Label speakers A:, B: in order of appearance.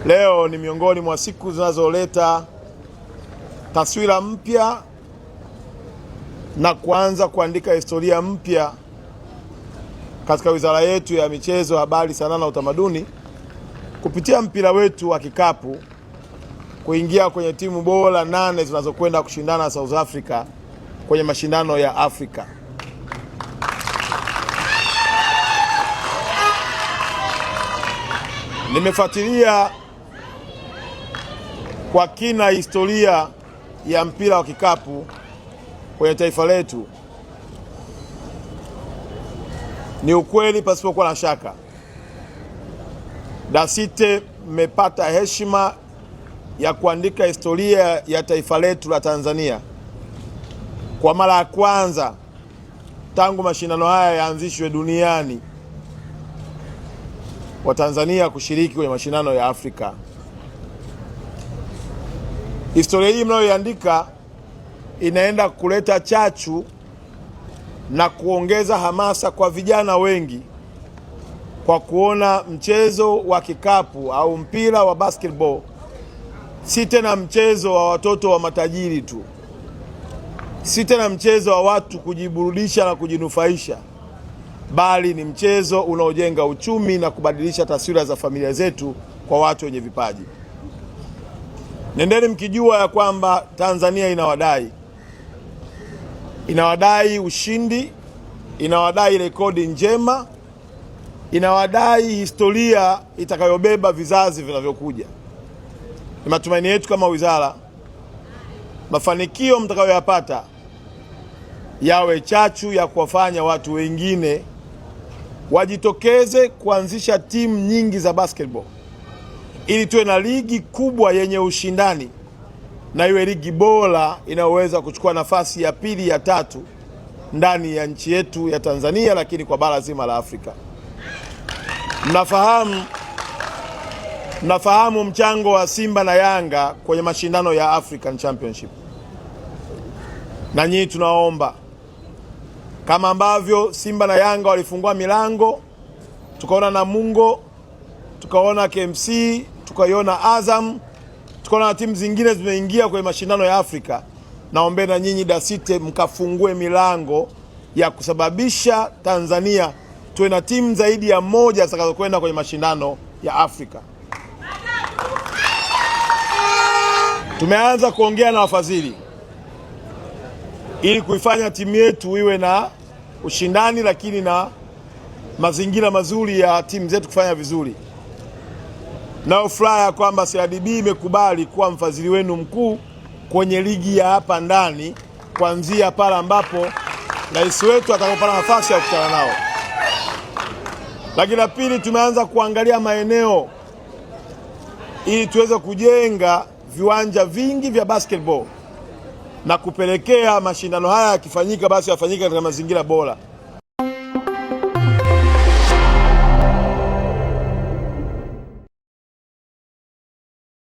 A: Leo ni miongoni mwa siku zinazoleta taswira mpya na kuanza kuandika historia mpya katika wizara yetu ya michezo, habari, sanaa na utamaduni kupitia mpira wetu wa kikapu kuingia kwenye timu bora 8 zinazokwenda kushindana South Africa kwenye mashindano ya Afrika. Nimefuatilia kwa kina historia ya mpira wa kikapu kwenye taifa letu. Ni ukweli pasipokuwa na shaka, Dasite mmepata heshima ya kuandika historia ya taifa letu la Tanzania kwa mara ya kwanza tangu mashindano haya yaanzishwe duniani, wa Tanzania kushiriki kwenye mashindano ya Afrika. Historia hii mnayoiandika inaenda kuleta chachu na kuongeza hamasa kwa vijana wengi kwa kuona mchezo wa kikapu au mpira wa basketball si tena mchezo wa watoto wa matajiri tu, si tena mchezo wa watu kujiburudisha na kujinufaisha, bali ni mchezo unaojenga uchumi na kubadilisha taswira za familia zetu kwa watu wenye vipaji. Nendeni mkijua ya kwamba Tanzania inawadai ushindi, inawadai rekodi njema, inawadai historia itakayobeba vizazi vinavyokuja. Ni matumaini yetu kama wizara, mafanikio mtakayoyapata yawe chachu ya kuwafanya watu wengine wajitokeze kuanzisha timu nyingi za basketball, ili tuwe na ligi kubwa yenye ushindani na iwe ligi bora inayoweza kuchukua nafasi ya pili, ya tatu ndani ya nchi yetu ya Tanzania, lakini kwa bara zima la Afrika. Mnafahamu mchango wa Simba na Yanga kwenye mashindano ya African Championship. Na nyinyi tunaomba, kama ambavyo Simba na Yanga walifungua milango, tukaona Namungo, tukaona KMC, tukaiona Azam, tukaona na timu zingine zimeingia kwenye mashindano ya Afrika, naombe na nyinyi Dasite mkafungue milango ya kusababisha Tanzania tuwe na timu zaidi ya moja zitakazokwenda kwenye mashindano ya Afrika. Tumeanza kuongea na wafadhili ili kuifanya timu yetu iwe na ushindani, lakini na mazingira mazuri ya timu zetu kufanya vizuri. Nao furaha kwamba CRDB imekubali kuwa mfadhili wenu mkuu kwenye ligi ya hapa ndani, kuanzia pale ambapo rais wetu atakapopata nafasi ya kukutana nao. Lakini la pili, tumeanza kuangalia maeneo ili tuweze kujenga viwanja vingi vya basketball na kupelekea mashindano haya yakifanyika basi yafanyike katika mazingira bora.